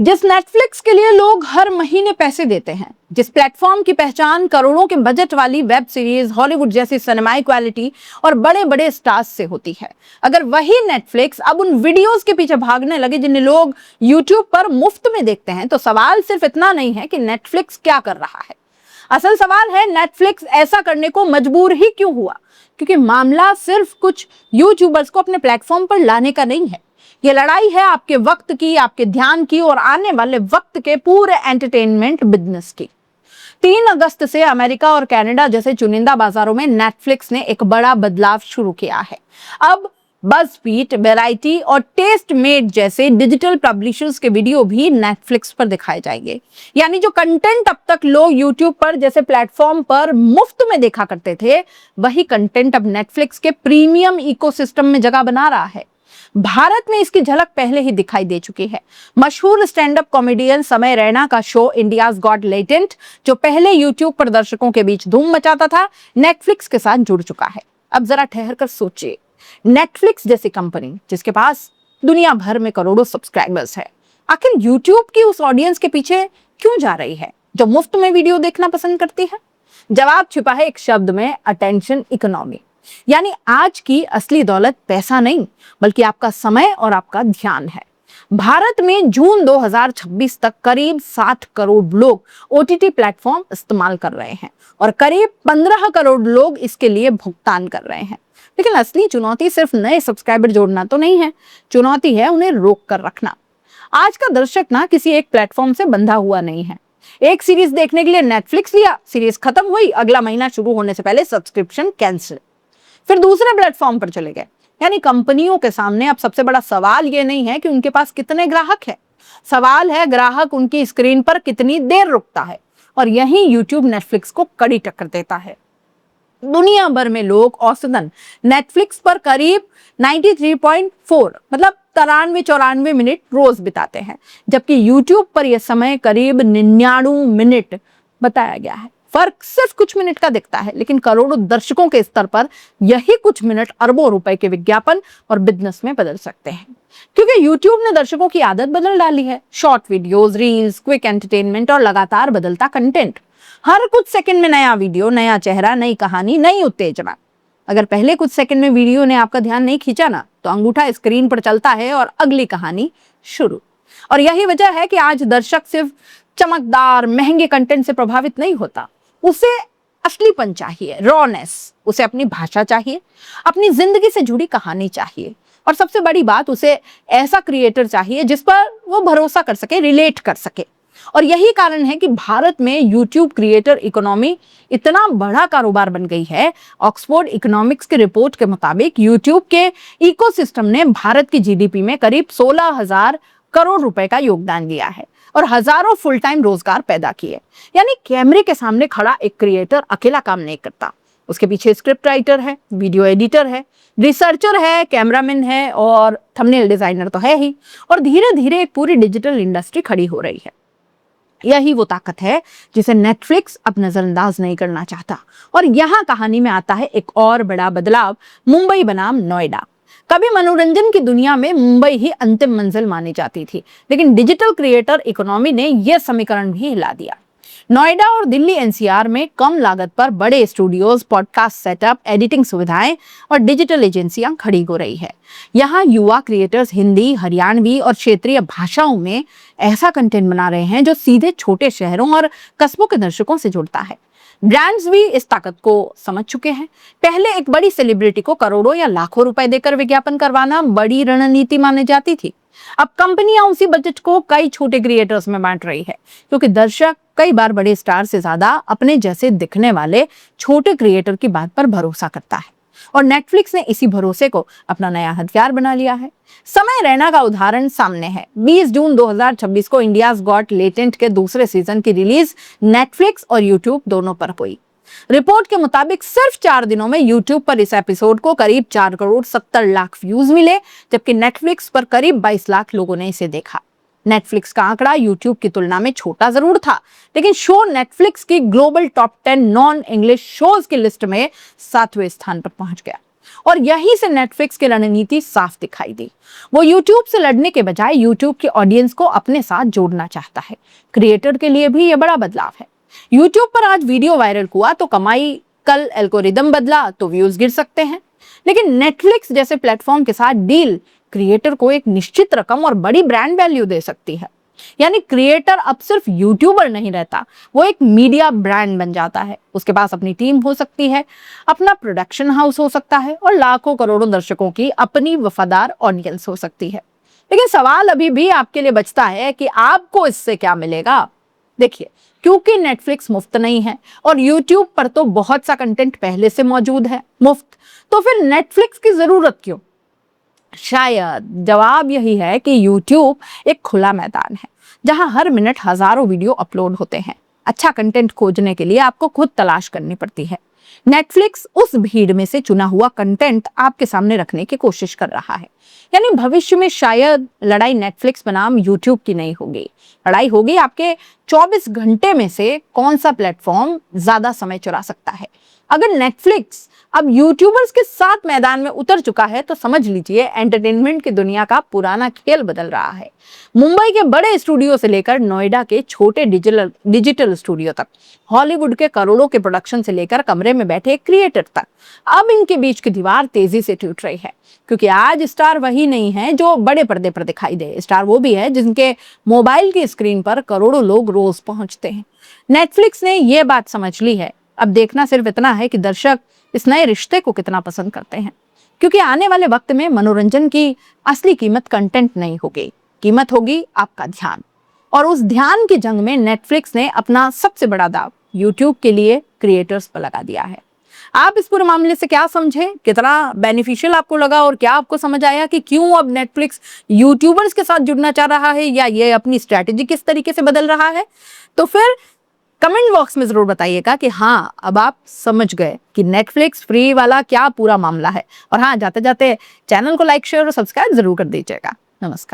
जिस नेटफ्लिक्स के लिए लोग हर महीने पैसे देते हैं, जिस प्लेटफॉर्म की पहचान करोड़ों के बजट वाली वेब सीरीज, हॉलीवुड जैसी सिनेमाई क्वालिटी और बड़े बड़े स्टार्स से होती है, अगर वही नेटफ्लिक्स अब उन वीडियोस के पीछे भागने लगे जिन्हें लोग यूट्यूब पर मुफ्त में देखते हैं, तो सवाल सिर्फ इतना नहीं है कि नेटफ्लिक्स क्या कर रहा है। असल सवाल है नेटफ्लिक्स ऐसा करने को मजबूर ही क्यों हुआ। क्योंकि मामला सिर्फ कुछ यूट्यूबर्स को अपने प्लेटफॉर्म पर लाने का नहीं है, ये लड़ाई है आपके वक्त की, आपके ध्यान की और आने वाले वक्त के पूरे एंटरटेनमेंट बिजनेस की। 3 अगस्त से अमेरिका और कनाडा जैसे चुनिंदा बाजारों में नेटफ्लिक्स ने एक बड़ा बदलाव शुरू किया है। अब बज़फीड, वैरायटी और टेस्ट मेड जैसे डिजिटल पब्लिशर्स के वीडियो भी नेटफ्लिक्स पर दिखाए जाएंगे। यानी जो कंटेंट अब तक लोग यूट्यूब पर जैसे प्लेटफॉर्म पर मुफ्त में देखा करते थे, वही कंटेंट अब नेटफ्लिक्स के प्रीमियम इकोसिस्टम में जगह बना रहा है। भारत में इसकी झलक पहले ही दिखाई दे चुकी है। मशहूर स्टैंड अप कॉमेडियन समय रैना का शो इंडियाज गॉट लेटेंट, जो पहले यूट्यूब पर दर्शकों के बीच धूम मचाता था, नेटफ्लिक्स के साथ जुड़ चुका है। अब जरा ठहर कर सोचिए, नेटफ्लिक्स जैसी कंपनी जिसके पास दुनिया भर में करोड़ों सब्सक्राइबर्स है, आखिर यूट्यूब की उस ऑडियंस के पीछे क्यों जा रही है जो मुफ्त में वीडियो देखना पसंद करती है? जवाब छिपा है एक शब्द में, अटेंशन इकोनॉमी। यानी आज की असली दौलत पैसा नहीं, बल्कि आपका समय और आपका ध्यान है। भारत में जून 2026 तक करीब 60 करोड़ लोग ओटीटी प्लेटफॉर्म इस्तेमाल कर रहे हैं और करीब 15 करोड़ लोग इसके लिए भुगतान कर रहे हैं। लेकिन असली चुनौती सिर्फ नए सब्सक्राइबर जोड़ना तो नहीं है, चुनौती है उन्हें रोक कर रखना। आज का दर्शक ना किसी एक प्लेटफॉर्म से बंधा हुआ नहीं है। एक सीरीज देखने के लिए नेटफ्लिक्स लिया, सीरीज खत्म हुई, अगला महीना शुरू होने से पहले सब्सक्रिप्शन कैंसिल, फिर दूसरे प्लेटफॉर्म पर चले गए। यानी कंपनियों के सामने अब सबसे बड़ा सवाल ये नहीं है कि उनके पास कितने ग्राहक हैं, सवाल है ग्राहक उनकी स्क्रीन पर कितनी देर रुकता है। और यहीं यूट्यूब नेटफ्लिक्स को कड़ी टक्कर देता है। दुनिया भर में लोग औसतन नेटफ्लिक्स पर करीब 93.4 मतलब 93-94 मिनट रोज बिताते हैं, जबकि यूट्यूब पर यह समय करीब 99 मिनट बताया गया है। फर्क सिर्फ कुछ मिनट का दिखता है, लेकिन करोड़ों दर्शकों के स्तर पर यही कुछ मिनट अरबों रुपए के विज्ञापन और बिजनेस में बदल सकते हैं। क्योंकि यूट्यूब ने दर्शकों की आदत बदल डाली है। Short videos, reels, quick entertainment और लगातार बदलता कंटेंट। हर कुछ सेकंड में नया वीडियो, नया चेहरा, नई कहानी, नई उत्तेजना। अगर पहले कुछ सेकंड में वीडियो ने आपका ध्यान नहीं खींचा ना, तो अंगूठा स्क्रीन पर चलता है और अगली कहानी शुरू। और यही वजह है कि आज दर्शक सिर्फ चमकदार महंगे कंटेंट से प्रभावित नहीं होता, उसे असलीपन चाहिए, रॉनेस। उसे अपनी भाषा चाहिए, अपनी जिंदगी से जुड़ी कहानी चाहिए, और सबसे बड़ी बात, उसे ऐसा क्रिएटर चाहिए जिस पर वो भरोसा कर सके, रिलेट कर सके। और यही कारण है कि भारत में यूट्यूब क्रिएटर इकोनॉमी इतना बड़ा कारोबार बन गई है। ऑक्सफोर्ड इकोनॉमिक्स की रिपोर्ट के मुताबिक यूट्यूब के इकोसिस्टम ने भारत की जीडीपी में करीब 16,000 करोड़ रुपए का योगदान दिया है और हजारों फुल टाइम रोजगार पैदा किए। यानी कैमरे के सामने खड़ा एक क्रिएटर अकेला काम नहीं करता, उसके पीछे स्क्रिप्ट राइटर है, वीडियो एडिटर है, रिसर्चर है, कैमरामैन है और थंबनेल डिजाइनर तो है ही। और धीरे धीरे एक पूरी डिजिटल इंडस्ट्री खड़ी हो रही है। यही वो ताकत है जिसे नेटफ्लिक्स अब नजरअंदाज नहीं करना चाहता। और यहाँ कहानी में आता है एक और बड़ा बदलाव, मुंबई बनाम नोएडा। कभी मनोरंजन की दुनिया में मुंबई ही अंतिम मंजिल मानी जाती थी, लेकिन डिजिटल क्रिएटर इकोनॉमी ने यह समीकरण भी हिला दिया। नोएडा और दिल्ली एनसीआर में कम लागत पर बड़े स्टूडियोज, पॉडकास्ट सेटअप, एडिटिंग सुविधाएं और डिजिटल एजेंसियां खड़ी हो रही है। यहाँ युवा क्रिएटर्स हिंदी, हरियाणवी और क्षेत्रीय भाषाओं में ऐसा कंटेंट बना रहे हैं जो सीधे छोटे शहरों और कस्बों के दर्शकों से जुड़ता है। ब्रांड्स भी इस ताकत को समझ चुके हैं। पहले एक बड़ी सेलिब्रिटी को करोड़ों या लाखों रुपए देकर विज्ञापन करवाना बड़ी रणनीति मानी जाती थी। अब कंपनियां उसी बजट को कई छोटे क्रिएटर्स में बांट रही है, क्योंकि दर्शक कई बार बड़े स्टार से ज्यादा अपने जैसे दिखने वाले छोटे क्रिएटर की बात पर भरोसा करता है। और नेटफ्लिक्स ने इसी भरोसे को अपना नया हथियार बना लिया है। समय रैना का उदाहरण सामने है। 20 जून 2026 को इंडियाज गॉट लेटेंट के दूसरे सीजन की रिलीज नेटफ्लिक्स और यूट्यूब दोनों पर हुई। रिपोर्ट के मुताबिक सिर्फ 4 दिनों में यूट्यूब पर इस एपिसोड को करीब 4 करोड़ 70 लाख व्यूज मिले, जबकि नेटफ्लिक्स पर करीब 22 लाख लोगों ने इसे देखा। नेटफ्लिक्स का आंकड़ा यूट्यूब की तुलना में छोटा जरूर था, लेकिन शो नेटफ्लिक्स की global top 10 non English shows की लिस्ट में 7वें स्थान पर पहुंच गया। और यहीं से नेटफ्लिक्स की रणनीति साफ दिखाई दी। वो यूट्यूब से लड़ने के बजाय यूट्यूब की ऑडियंस को अपने साथ जोड़ना चाहता है। क्रिएटर के लिए भी ये बड़ा बदलाव है। यूट्यूब पर आज वीडियो वायरल हुआ तो कमाई, कल एल्गोरिदम बदला तो व्यूज गिर सकते हैं। लेकिन नेटफ्लिक्स जैसे प्लेटफॉर्म के साथ डील क्रिएटर को एक निश्चित रकम और बड़ी ब्रांड वैल्यू दे सकती है। यानी क्रिएटर अब सिर्फ यूट्यूबर नहीं रहता, वो एक मीडिया ब्रांड बन जाता है। उसके पास अपनी टीम हो सकती है, अपना प्रोडक्शन हाउस हो सकता है और लाखों करोड़ों दर्शकों की अपनी वफादार ऑडियंस हो सकती है। लेकिन सवाल अभी भी आपके लिए बचता है कि आपको इससे क्या मिलेगा। देखिए, क्योंकि नेटफ्लिक्स मुफ्त नहीं है और यूट्यूब पर तो बहुत सा कंटेंट पहले से मौजूद है मुफ्त, तो फिर नेटफ्लिक्स की जरूरत क्यों? शायद जवाब यही है कि YouTube एक खुला मैदान है जहां हर मिनट हजारों वीडियो अपलोड होते हैं। अच्छा कंटेंट खोजने के लिए आपको खुद तलाश करनी पड़ती है। नेटफ्लिक्स उस भीड़ में से चुना हुआ कंटेंट आपके सामने रखने की कोशिश कर रहा है। यानी भविष्य में शायद लड़ाई नेटफ्लिक्स बनाम यूट्यूब की नहीं होगी, लड़ाई होगी आपके 24 घंटे में से कौन सा प्लेटफॉर्म ज्यादा समय चुरा सकता है। अगर नेटफ्लिक्स अब यूट्यूबर्स के साथ मैदान में उतर चुका है तो समझ लीजिए एंटरटेनमेंट की दुनिया का पुराना खेल बदल रहा है। मुंबई के बड़े स्टूडियो से लेकर नोएडा के छोटे डिजिटल स्टूडियो तक, हॉलीवुड के करोड़ों के प्रोडक्शन से लेकर कमरे में बैठे क्रिएटर तक, अब इनके बीच की दीवार तेजी से टूट रही है। क्योंकि आज स्टार वही नहीं है जो बड़े पर्दे पर दिखाई दे, स्टार वो भी है जिनके मोबाइल की स्क्रीन पर करोड़ों लोग रोज पहुंचते हैं। नेटफ्लिक्स ने ये बात समझ ली है। अब देखना सिर्फ इतना है कि दर्शक इस नए रिश्ते को कितना पसंद करते हैं। क्योंकि आने वाले वक्त में मनोरंजन की असली कीमत कंटेंट नहीं होगी, कीमत होगी आपका ध्यान। और उस ध्यान की जंग में नेटफ्लिक्स ने अपना सबसे बड़ा दाव यूट्यूब के लिए क्रिएटर्स पर लगा दिया है। आप इस पूरे मामले से क्या समझे, कितना बेनिफिशियल आपको लगा और क्या आपको समझ आया कि क्यों अब नेटफ्लिक्स यूट्यूबर्स के साथ जुड़ना चाह रहा है या ये अपनी स्ट्रैटेजी किस तरीके से बदल रहा है? तो फिर कमेंट बॉक्स में जरूर बताइएगा कि हाँ, अब आप समझ गए कि नेटफ्लिक्स फ्री वाला क्या पूरा मामला है। और हाँ, जाते जाते चैनल को लाइक, शेयर और सब्सक्राइब जरूर कर दीजिएगा। नमस्कार।